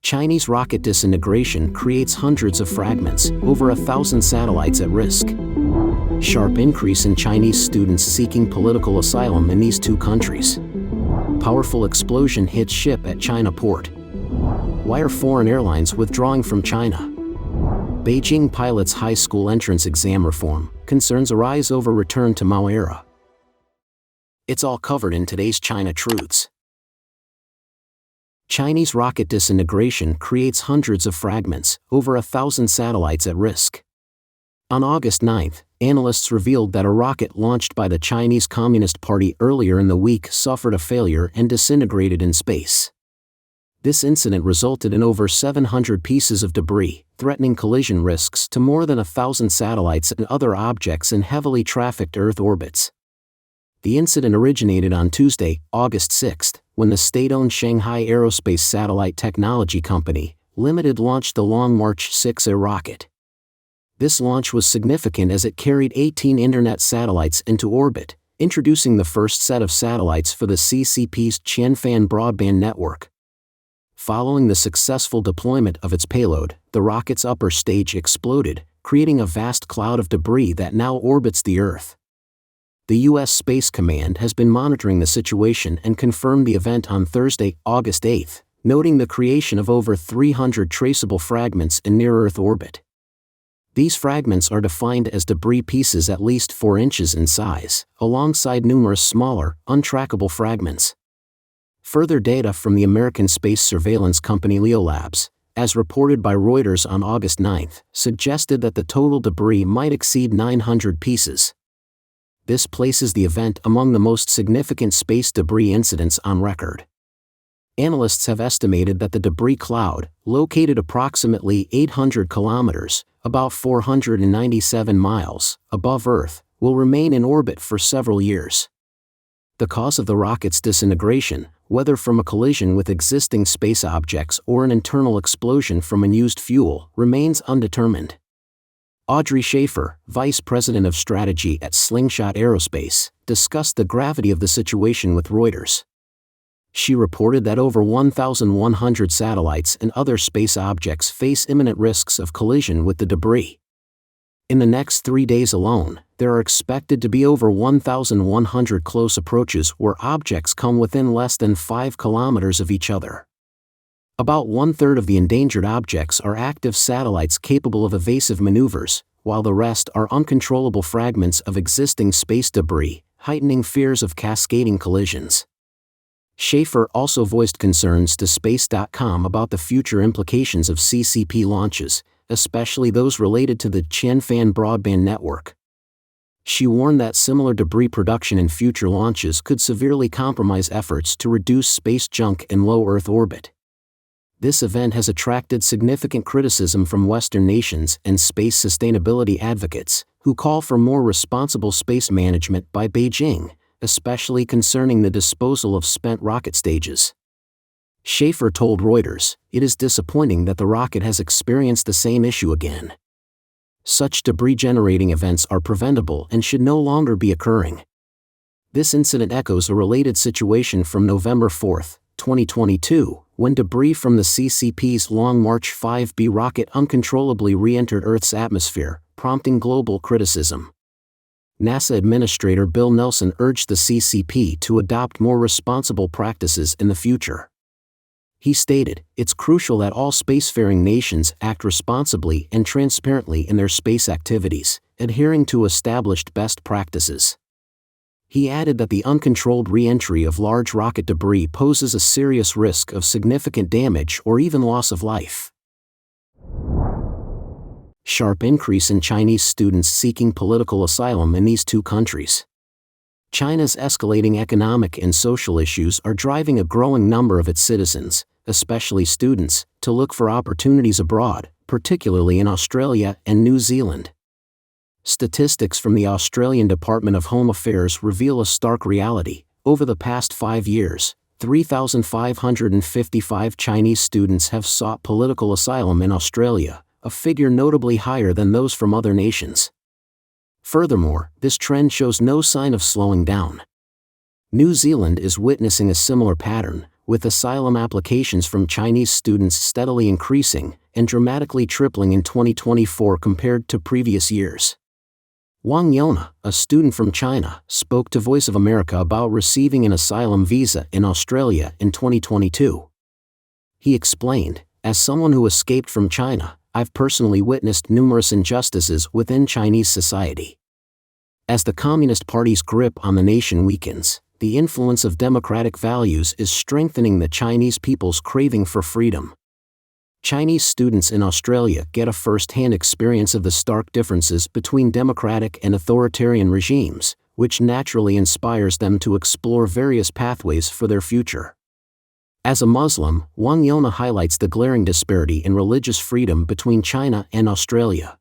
Chinese rocket disintegration creates hundreds of fragments, over 1,000 satellites at risk. Sharp increase in Chinese students seeking political asylum in these two countries. Powerful explosion hits ship at China port. Why are foreign airlines withdrawing from China? Beijing pilots high school entrance exam reform, concerns arise over return to Mao era. It's all covered in today's China Truths. Chinese rocket disintegration creates hundreds of fragments, over 1,000 satellites at risk. On August 9, analysts revealed that a rocket launched by the Chinese Communist Party earlier in the week suffered a failure and disintegrated in space. This incident resulted in over 700 pieces of debris, threatening collision risks to more than 1,000 satellites and other objects in heavily trafficked Earth orbits. The incident originated on Tuesday, August 6, when the state-owned Shanghai Aerospace Satellite Technology Company, Limited launched the Long March 6A rocket. This launch was significant as it carried 18 Internet satellites into orbit, introducing the first set of satellites for the CCP's Qianfan broadband network. Following the successful deployment of its payload, the rocket's upper stage exploded, creating a vast cloud of debris that now orbits the Earth. The U.S. Space Command has been monitoring the situation and confirmed the event on Thursday, August 8, noting the creation of over 300 traceable fragments in near-Earth orbit. These fragments are defined as debris pieces at least 4 inches in size, alongside numerous smaller, untrackable fragments. Further data from the American space surveillance company Leo Labs, as reported by Reuters on August 9, suggested that the total debris might exceed 900 pieces. This places the event among the most significant space debris incidents on record. Analysts have estimated that the debris cloud, located approximately 800 kilometers, about 497 miles, above Earth, will remain in orbit for several years. The cause of the rocket's disintegration, whether from a collision with existing space objects or an internal explosion from unused fuel, remains undetermined. Audrey Schaefer, Vice President of Strategy at Slingshot Aerospace, discussed the gravity of the situation with Reuters. She reported that over 1,100 satellites and other space objects face imminent risks of collision with the debris. In the next 3 days alone, there are expected to be over 1,100 close approaches where objects come within less than 5 kilometers of each other. About 1/3 of the endangered objects are active satellites capable of evasive maneuvers, while the rest are uncontrollable fragments of existing space debris, heightening fears of cascading collisions. Schaefer also voiced concerns to Space.com about the future implications of CCP launches, especially those related to the Qianfan broadband network. She warned that similar debris production in future launches could severely compromise efforts to reduce space junk in low Earth orbit. This event has attracted significant criticism from Western nations and space sustainability advocates, who call for more responsible space management by Beijing, especially concerning the disposal of spent rocket stages. Schaefer told Reuters, "It is disappointing that the rocket has experienced the same issue again. Such debris-generating events are preventable and should no longer be occurring." This incident echoes a related situation from November 4, 2022, when debris from the CCP's Long March 5B rocket uncontrollably re-entered Earth's atmosphere, prompting global criticism. NASA Administrator Bill Nelson urged the CCP to adopt more responsible practices in the future. He stated, "It's crucial that all spacefaring nations act responsibly and transparently in their space activities, adhering to established best practices." He added that the uncontrolled re-entry of large rocket debris poses a serious risk of significant damage or even loss of life. Sharp increase in Chinese students seeking political asylum in these two countries. China's escalating economic and social issues are driving a growing number of its citizens, especially students, to look for opportunities abroad, particularly in Australia and New Zealand. Statistics from the Australian Department of Home Affairs reveal a stark reality. Over the past 5 years, 3,555 Chinese students have sought political asylum in Australia, a figure notably higher than those from other nations. Furthermore, this trend shows no sign of slowing down. New Zealand is witnessing a similar pattern, with asylum applications from Chinese students steadily increasing and dramatically tripling in 2024 compared to previous years. Wang Yona, a student from China, spoke to Voice of America about receiving an asylum visa in Australia in 2022. He explained, "As someone who escaped from China, I've personally witnessed numerous injustices within Chinese society. As the Communist Party's grip on the nation weakens, the influence of democratic values is strengthening the Chinese people's craving for freedom. Chinese students in Australia get a first-hand experience of the stark differences between democratic and authoritarian regimes, which naturally inspires them to explore various pathways for their future." As a Muslim, Wang Yona highlights the glaring disparity in religious freedom between China and Australia.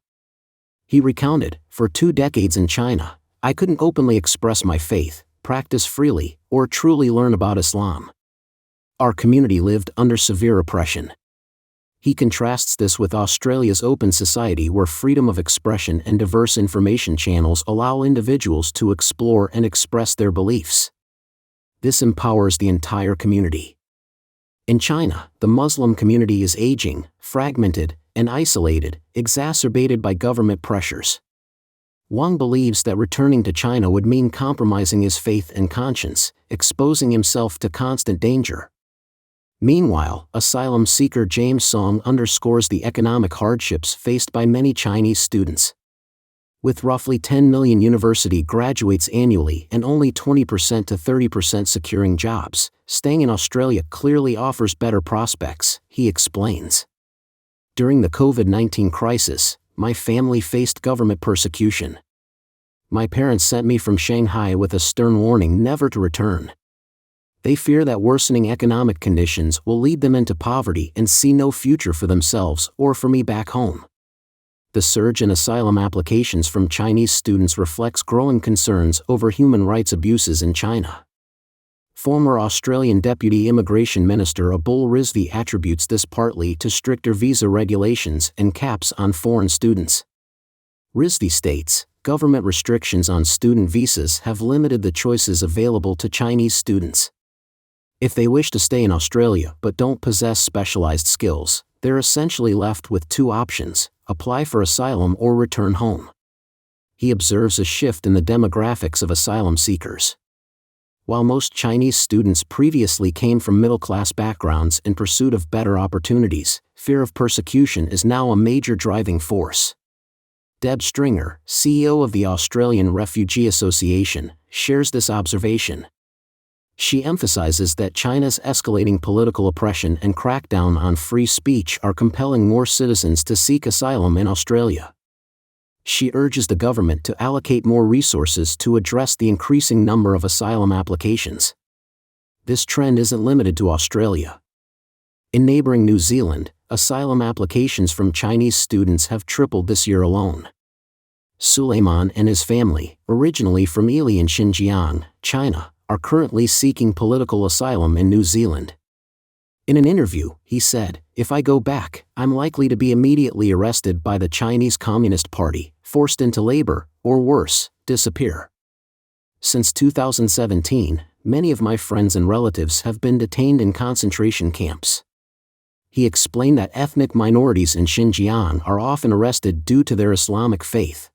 He recounted, "For 2 decades in China, I couldn't openly express my faith, practice freely, or truly learn about Islam. Our community lived under severe oppression." He contrasts this with Australia's open society where freedom of expression and diverse information channels allow individuals to explore and express their beliefs. This empowers the entire community. In China, the Muslim community is aging, fragmented, and isolated, exacerbated by government pressures. Wang believes that returning to China would mean compromising his faith and conscience, exposing himself to constant danger. Meanwhile, asylum seeker James Song underscores the economic hardships faced by many Chinese students. With roughly 10 million university graduates annually and only 20% to 30% securing jobs, staying in Australia clearly offers better prospects, he explains. "During the COVID-19 crisis, my family faced government persecution. My parents sent me from Shanghai with a stern warning never to return. They fear that worsening economic conditions will lead them into poverty and see no future for themselves or for me back home." The surge in asylum applications from Chinese students reflects growing concerns over human rights abuses in China. Former Australian Deputy Immigration Minister Abul Rizvi attributes this partly to stricter visa regulations and caps on foreign students. Rizvi states, "Government restrictions on student visas have limited the choices available to Chinese students. If they wish to stay in Australia but don't possess specialized skills, they're essentially left with 2 options: apply for asylum or return home." He observes a shift in the demographics of asylum seekers. While most Chinese students previously came from middle-class backgrounds in pursuit of better opportunities, fear of persecution is now a major driving force. Deb Stringer, CEO of the Australian Refugee Association, shares this observation. She emphasizes that China's escalating political oppression and crackdown on free speech are compelling more citizens to seek asylum in Australia. She urges the government to allocate more resources to address the increasing number of asylum applications. This trend isn't limited to Australia. In neighboring New Zealand, asylum applications from Chinese students have tripled this year alone. Suleiman and his family, originally from Ili in Xinjiang, China, are currently seeking political asylum in New Zealand. In an interview, he said, "If I go back, I'm likely to be immediately arrested by the Chinese Communist Party, forced into labor, or worse, disappear." Since 2017, many of my friends and relatives have been detained in concentration camps. He explained that ethnic minorities in Xinjiang are often arrested due to their Islamic faith.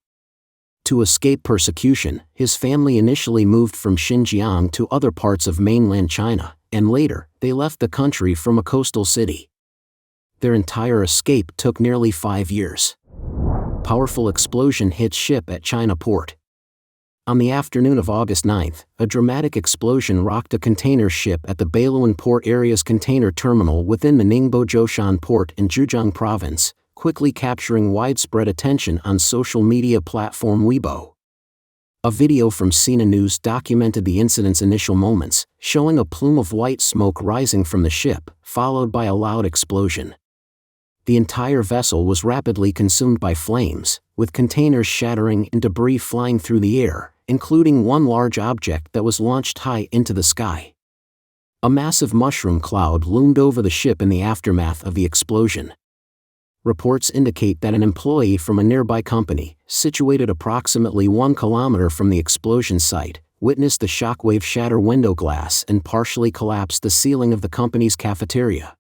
To escape persecution, his family initially moved from Xinjiang to other parts of mainland China, and later, they left the country from a coastal city. Their entire escape took nearly 5 years. Powerful explosion hits ship at China port. On the afternoon of August 9, a dramatic explosion rocked a container ship at the Beiluan Port area's container terminal within the Ningbo Zhoushan port in Zhejiang province, quickly capturing widespread attention on social media platform Weibo. A video from Sina News documented the incident's initial moments, showing a plume of white smoke rising from the ship, followed by a loud explosion. The entire vessel was rapidly consumed by flames, with containers shattering and debris flying through the air, including one large object that was launched high into the sky. A massive mushroom cloud loomed over the ship in the aftermath of the explosion. Reports indicate that an employee from a nearby company, situated approximately 1 kilometer from the explosion site, witnessed the shockwave shatter window glass and partially collapse the ceiling of the company's cafeteria.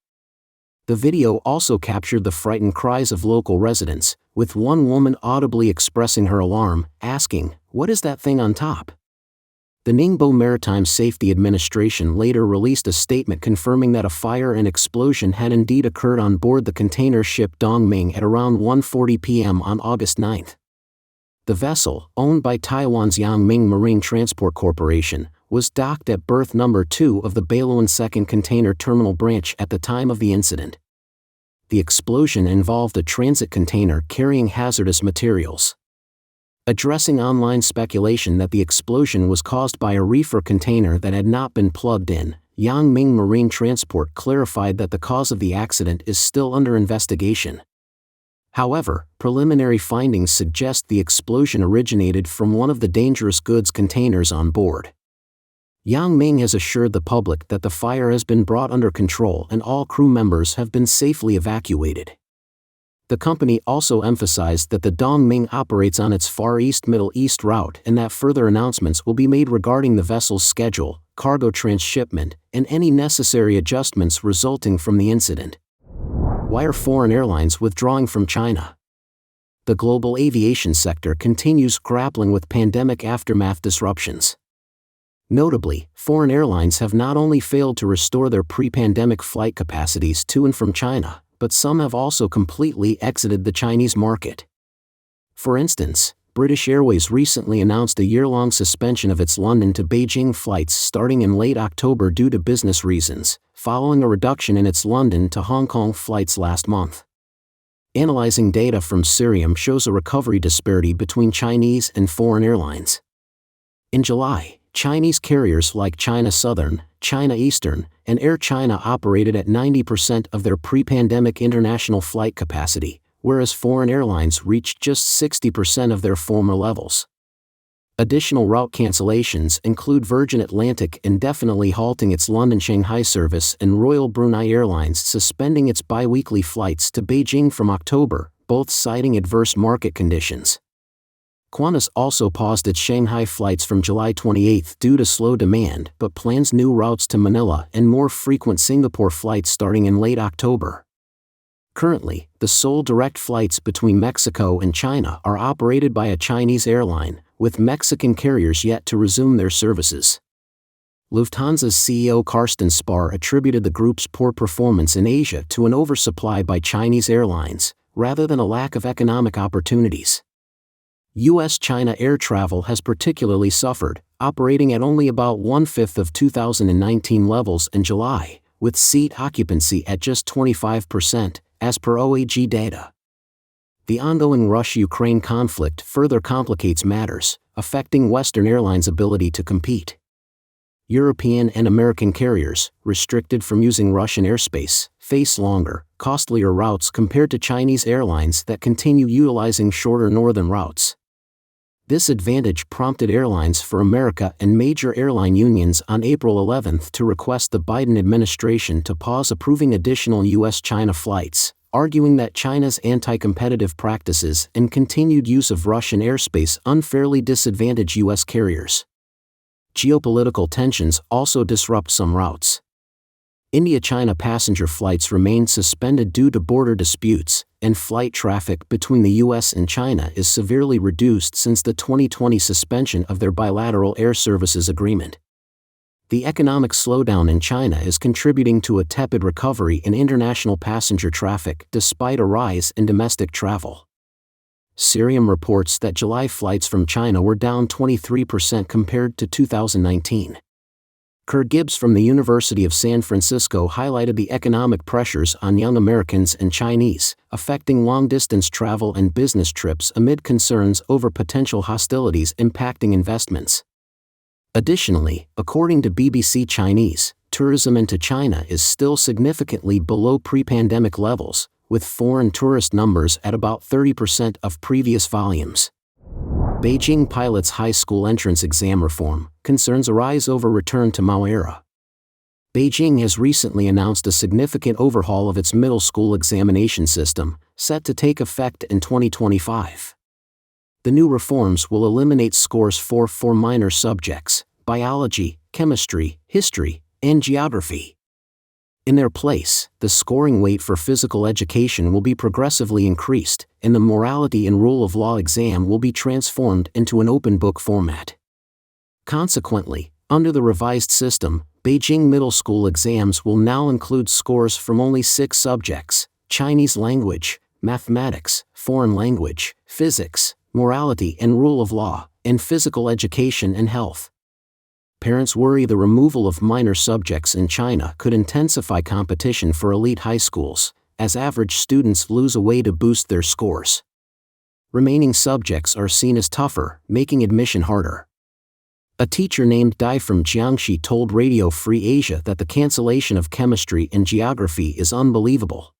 The video also captured the frightened cries of local residents, with one woman audibly expressing her alarm, asking, "What is that thing on top?" The Ningbo Maritime Safety Administration later released a statement confirming that a fire and explosion had indeed occurred on board the container ship Dongming at around 1:40 p.m. on August 9. The vessel, owned by Taiwan's Yangming Marine Transport Corporation, was docked at berth number 2 of the Baluan 2nd Container Terminal branch at the time of the incident. The explosion involved a transit container carrying hazardous materials. Addressing online speculation that the explosion was caused by a reefer container that had not been plugged in, Yangming Marine Transport clarified that the cause of the accident is still under investigation. However, preliminary findings suggest the explosion originated from one of the dangerous goods containers on board. Yangming has assured the public that the fire has been brought under control and all crew members have been safely evacuated. The company also emphasized that the Dongming operates on its Far East-Middle East route and that further announcements will be made regarding the vessel's schedule, cargo transshipment, and any necessary adjustments resulting from the incident. Why are foreign airlines withdrawing from China? The global aviation sector continues grappling with pandemic aftermath disruptions. Notably, foreign airlines have not only failed to restore their pre-pandemic flight capacities to and from China, but some have also completely exited the Chinese market. For instance, British Airways recently announced a year-long suspension of its London to Beijing flights starting in late October due to business reasons, following a reduction in its London to Hong Kong flights last month. Analyzing data from Asylum shows a recovery disparity between Chinese and foreign airlines. In July, Chinese carriers like China Southern, China Eastern, and Air China operated at 90% of their pre-pandemic international flight capacity, whereas foreign airlines reached just 60% of their former levels. Additional route cancellations include Virgin Atlantic indefinitely halting its London-Shanghai service and Royal Brunei Airlines suspending its bi-weekly flights to Beijing from October, both citing adverse market conditions. Qantas also paused its Shanghai flights from July 28 due to slow demand but plans new routes to Manila and more frequent Singapore flights starting in late October. Currently, the sole direct flights between Mexico and China are operated by a Chinese airline, with Mexican carriers yet to resume their services. Lufthansa's CEO Carsten Spar attributed the group's poor performance in Asia to an oversupply by Chinese airlines, rather than a lack of economic opportunities. U.S.-China air travel has particularly suffered, operating at only about 1/5 of 2019 levels in July, with seat occupancy at just 25%, as per OAG data. The ongoing Russia-Ukraine conflict further complicates matters, affecting Western airlines' ability to compete. European and American carriers, restricted from using Russian airspace, face longer, costlier routes compared to Chinese airlines that continue utilizing shorter northern routes. This advantage prompted Airlines for America and major airline unions on April 11 to request the Biden administration to pause approving additional U.S.-China flights, arguing that China's anti-competitive practices and continued use of Russian airspace unfairly disadvantage U.S. carriers. Geopolitical tensions also disrupt some routes. India-China passenger flights remain suspended due to border disputes, and flight traffic between the U.S. and China is severely reduced since the 2020 suspension of their bilateral air services agreement. The economic slowdown in China is contributing to a tepid recovery in international passenger traffic despite a rise in domestic travel. Asylum reports that July flights from China were down 23% compared to 2019. Kurt Gibbs from the University of San Francisco highlighted the economic pressures on young Americans and Chinese, affecting long-distance travel and business trips amid concerns over potential hostilities impacting investments. Additionally, according to BBC Chinese, tourism into China is still significantly below pre-pandemic levels, with foreign tourist numbers at about 30% of previous volumes. Beijing pilots' high school entrance exam reform, concerns arise over return to Mao era. Beijing has recently announced a significant overhaul of its middle school examination system, set to take effect in 2025. The new reforms will eliminate scores for minor subjects, biology, chemistry, history, and geography. In their place, the scoring weight for physical education will be progressively increased, and the morality and rule of law exam will be transformed into an open book format. Consequently, under the revised system, Beijing middle school exams will now include scores from only 6 subjects: Chinese language, mathematics, foreign language, physics, morality and rule of law, and physical education and health. Parents worry the removal of minor subjects in China could intensify competition for elite high schools, as average students lose a way to boost their scores. Remaining subjects are seen as tougher, making admission harder. A teacher named Dai from Jiangxi told Radio Free Asia that the cancellation of chemistry and geography is unbelievable.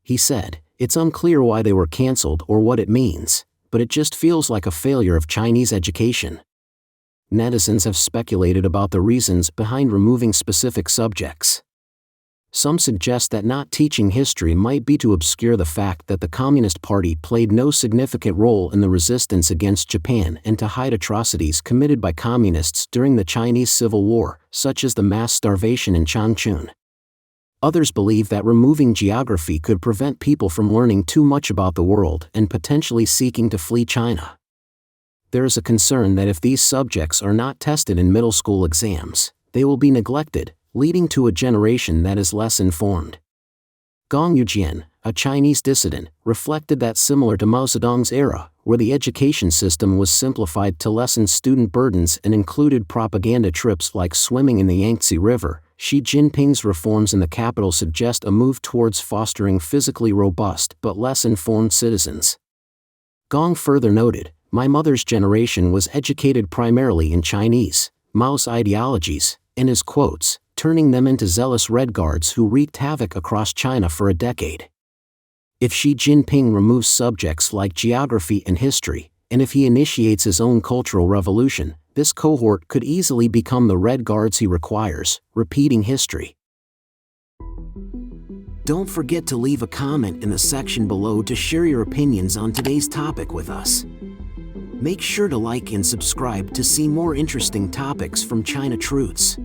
He said, "It's unclear why they were cancelled or what it means, but it just feels like a failure of Chinese education." Netizens have speculated about the reasons behind removing specific subjects. Some suggest that not teaching history might be to obscure the fact that the Communist Party played no significant role in the resistance against Japan and to hide atrocities committed by communists during the Chinese Civil War, such as the mass starvation in Changchun. Others believe that removing geography could prevent people from learning too much about the world and potentially seeking to flee China. There is a concern that if these subjects are not tested in middle school exams, they will be neglected, leading to a generation that is less informed. Gong Yujian, a Chinese dissident, reflected that similar to Mao Zedong's era, where the education system was simplified to lessen student burdens and included propaganda trips like swimming in the Yangtze River, Xi Jinping's reforms in the capital suggest a move towards fostering physically robust but less informed citizens. Gong further noted, "My mother's generation was educated primarily in Chinese, Mao's ideologies, and his quotes, turning them into zealous Red Guards who wreaked havoc across China for a decade." If Xi Jinping removes subjects like geography and history, and if he initiates his own cultural revolution, this cohort could easily become the Red Guards he requires, repeating history. Don't forget to leave a comment in the section below to share your opinions on today's topic with us. Make sure to like and subscribe to see more interesting topics from China Truths.